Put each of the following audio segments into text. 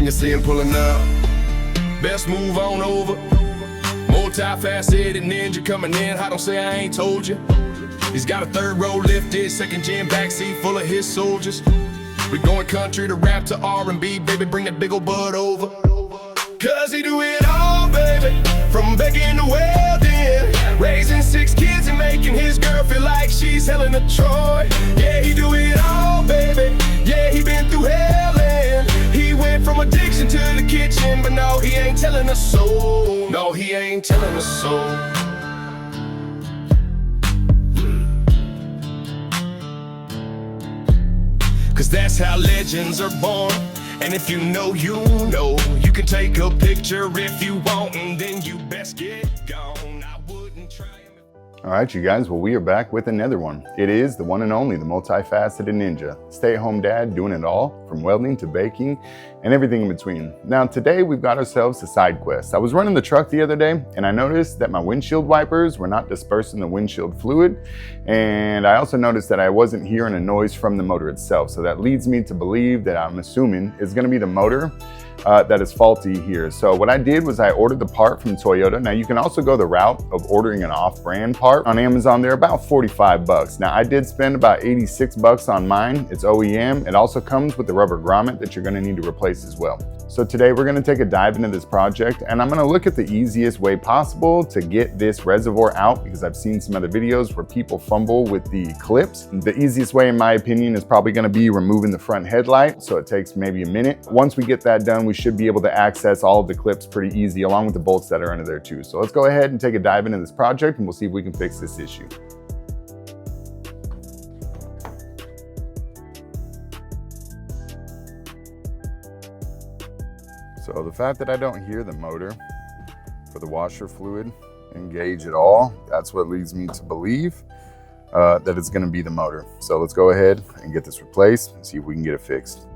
when you see him pulling up. Best move on over. Multi-faceted ninja coming in, I don't say I ain't told you. He's got a third row lifted, second gen backseat full of his soldiers. We going country to rap to R&B, baby, bring that big ol' bud over. Cause he do it all, baby, from baking to welding, raising 6 kids and making his girl feel like she's Helen of Troy. Yeah, he do it all, baby, yeah, he been through hell and he went from addiction to the kitchen, but no, he ain't telling us so. No, he ain't telling us so. Cause that's how legends are born. And if you know, you know. You can take a picture if you want, and then you best get gone. I wouldn't try. All right, you guys, well, we are back with another one. It is the one and only, the multifaceted ninja. Stay-at-home dad doing it all, from welding to baking and everything in between. Now, today we've got ourselves a side quest. I was running the truck the other day and I noticed that my windshield wipers were not dispersing the windshield fluid. And I also noticed that I wasn't hearing a noise from the motor itself. So that leads me to believe that I'm assuming is gonna be the motor that is faulty here. So what I did was I ordered the part from Toyota. Now you can also go the route of ordering an off-brand part on Amazon. They're about 45 bucks. Now I did spend about 86 bucks on mine. It's OEM. It also comes with the rubber grommet that you're gonna need to replace as well. So today we're gonna take a dive into this project and I'm gonna look at the easiest way possible to get this reservoir out, because I've seen some other videos where people fumble with the clips. The easiest way in my opinion is probably gonna be removing the front headlight. So it takes maybe a minute. Once we get that done, we should be able to access all of the clips pretty easy, along with the bolts that are under there too. So let's go ahead and take a dive into this project and we'll see if we can fix this issue. So the fact that I don't hear the motor for the washer fluid engage at all, that's what leads me to believe that it's gonna be the motor. So let's go ahead and get this replaced and see if we can get it fixed.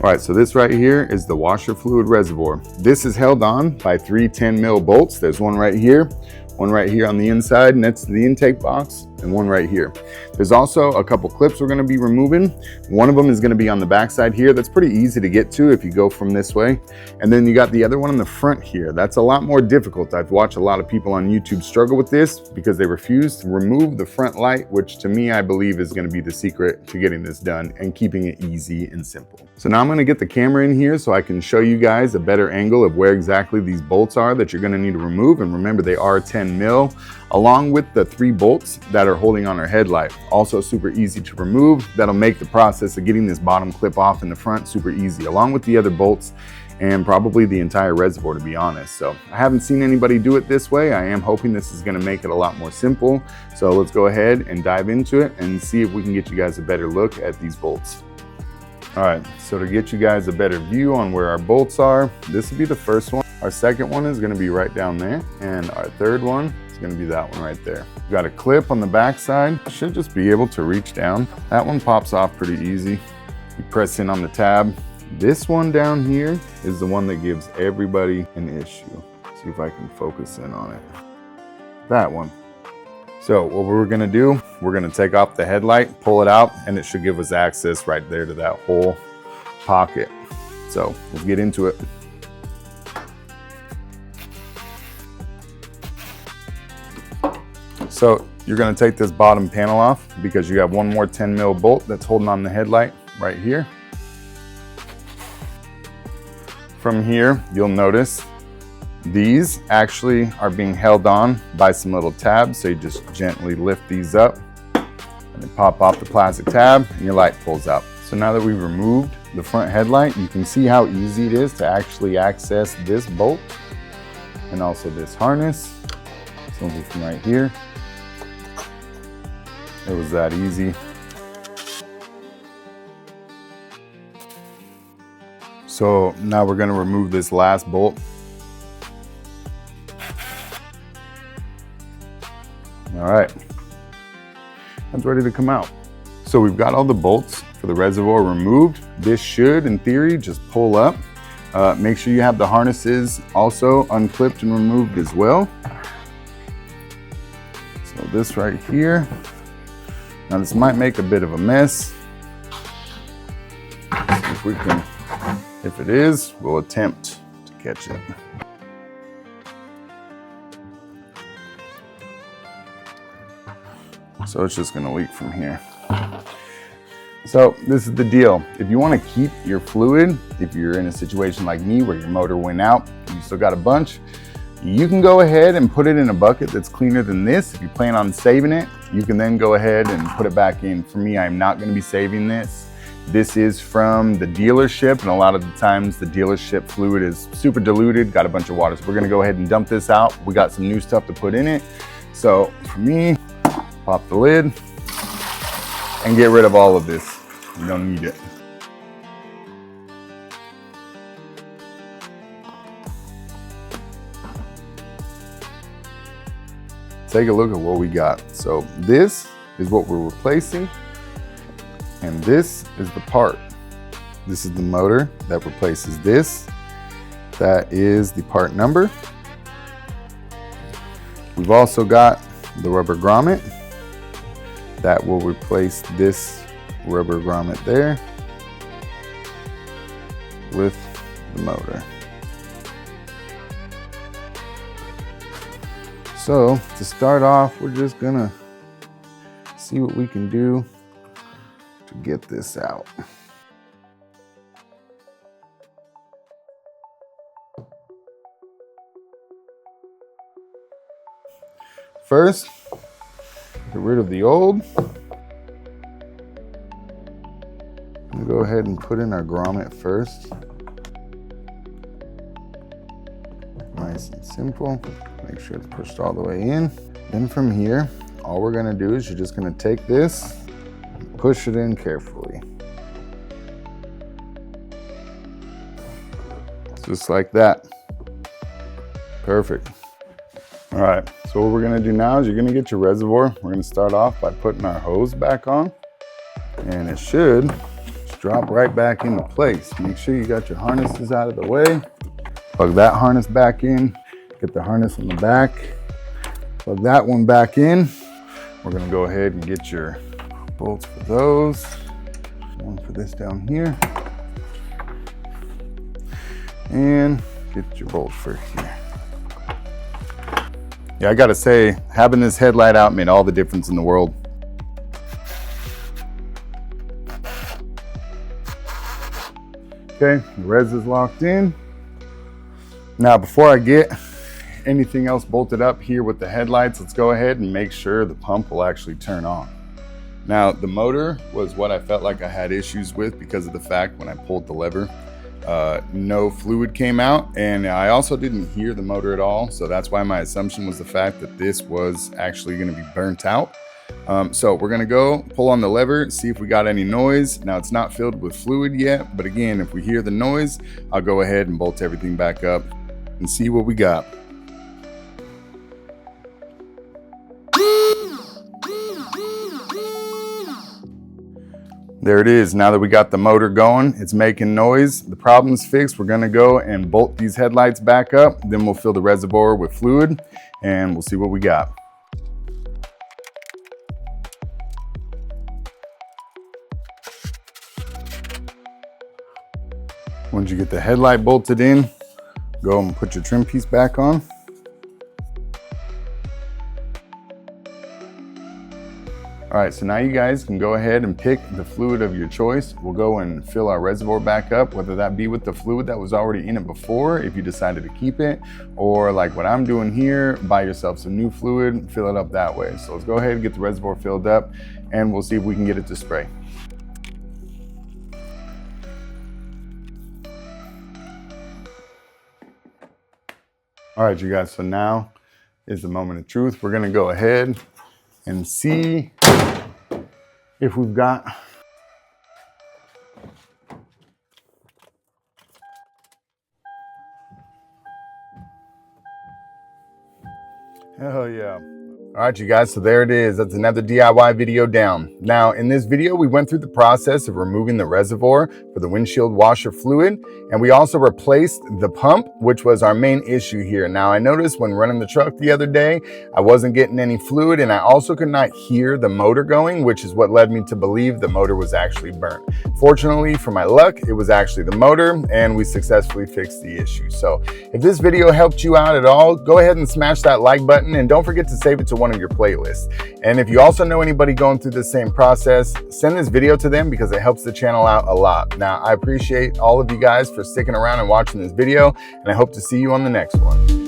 All right, so this right here is the washer fluid reservoir. This is held on by 3 10-mil bolts. There's one right here on the inside next to the intake box, and one right here. There's also a couple clips we're gonna be removing. One of them is gonna be on the back side here. That's pretty easy to get to if you go from this way. And then you got the other one in the front here. That's a lot more difficult. I've watched a lot of people on YouTube struggle with this because they refuse to remove the front light, which to me, I believe is gonna be the secret to getting this done and keeping it easy and simple. So now I'm gonna get the camera in here so I can show you guys a better angle of where exactly these bolts are that you're gonna need to remove. And remember, they are 10 mil, along with the 3 bolts that are holding on our headlight. Also super easy to remove. That'll make the process of getting this bottom clip off in the front super easy, along with the other bolts and probably the entire reservoir, to be honest. So I haven't seen anybody do it this way. I am hoping this is gonna make it a lot more simple. So let's go ahead and dive into it and see if we can get you guys a better look at these bolts. All right, so to get you guys a better view on where our bolts are, this will be the first one. Our second one is gonna be right down there. And our third one is gonna be that one right there. We've got a clip on the back side. Should just be able to reach down. That one pops off pretty easy. You press in on the tab. This one down here is the one that gives everybody an issue. See if I can focus in on it. That one. So what we're gonna do, we're gonna take off the headlight, pull it out, and it should give us access right there to that whole pocket. So let's get into it. So you're gonna take this bottom panel off because you have one more 10 mil bolt that's holding on the headlight right here. From here, you'll notice these actually are being held on by some little tabs. So you just gently lift these up and then pop off the plastic tab and your light pulls out. So now that we've removed the front headlight, you can see how easy it is to actually access this bolt and also this harness. So from right here, it was that easy. So now we're gonna remove this last bolt. All right, that's ready to come out. So we've got all the bolts for the reservoir removed. This should, in theory, just pull up. Make sure you have the harnesses also unclipped and removed as well. So this right here Now this might make a bit of a mess. If we can, if it is, we'll attempt to catch it. So it's just gonna leak from here. So this is the deal. If you wanna keep your fluid, if you're in a situation like me where your motor went out, you still got a bunch, you can go ahead and put it in a bucket that's cleaner than this. If you plan on saving it, you can then go ahead and put it back in. For me, I'm not gonna be saving this. This is from the dealership, and a lot of the times the dealership fluid is super diluted, got a bunch of water. So we're gonna go ahead and dump this out. We got some new stuff to put in it. So for me, pop the lid and get rid of all of this. You don't need it. Take a look at what we got. So this is what we're replacing, and this is the part. This is the motor that replaces this. That is the part number. We've also got the rubber grommet that will replace this rubber grommet there with the motor. So to start off, we're just gonna see what we can do to get this out. First, get rid of the old. We'll go ahead and put in our grommet first. Nice and simple. Make sure it's pushed all the way in. Then from here, all we're gonna do is you're just gonna take this and push it in carefully. Just like that. Perfect. All right, so what we're gonna do now is you're gonna get your reservoir. We're gonna start off by putting our hose back on, and it should just drop right back into place. Make sure you got your harnesses out of the way. Plug that harness back in, get the harness on the back, plug that one back in. We're gonna go ahead and get your bolts for those. One for this down here. And get your bolts for here. Yeah, I gotta say, having this headlight out made all the difference in the world. Okay, the res is locked in. Now, before I get anything else bolted up here with the headlights, let's go ahead and make sure the pump will actually turn on. Now, the motor was what I felt like I had issues with because of the fact when I pulled the lever, no fluid came out, and I also didn't hear the motor at all. So that's why my assumption was the fact that this was actually gonna be burnt out. So we're gonna go pull on the lever, see if we got any noise. Now it's not filled with fluid yet, but again, if we hear the noise, I'll go ahead and bolt everything back up and see what we got. There it is. Now that we got the motor going, it's making noise. The problem's fixed. We're gonna go and bolt these headlights back up. Then we'll fill the reservoir with fluid and we'll see what we got. Once you get the headlight bolted in, go and put your trim piece back on. All right, so now you guys can go ahead and pick the fluid of your choice. We'll go and fill our reservoir back up, whether that be with the fluid that was already in it before, if you decided to keep it, or like what I'm doing here, buy yourself some new fluid, fill it up that way. So let's go ahead and get the reservoir filled up and we'll see if we can get it to spray. All right, you guys, so now is the moment of truth. We're gonna go ahead and see if we've got hell yeah. All right, you guys, so there it is. That's another DIY video down. Now, in this video, we went through the process of removing the reservoir for the windshield washer fluid, and we also replaced the pump, which was our main issue here. Now, I noticed when running the truck the other day, I wasn't getting any fluid, and I also could not hear the motor going, which is what led me to believe the motor was actually burnt. Fortunately, for my luck, it was actually the motor, and we successfully fixed the issue. So if this video helped you out at all, go ahead and smash that like button, and don't forget to save it to one of your playlists. And if you also know anybody going through the same process, send this video to them because it helps the channel out a lot. Now, I appreciate all of you guys for sticking around and watching this video, and I hope to see you on the next one.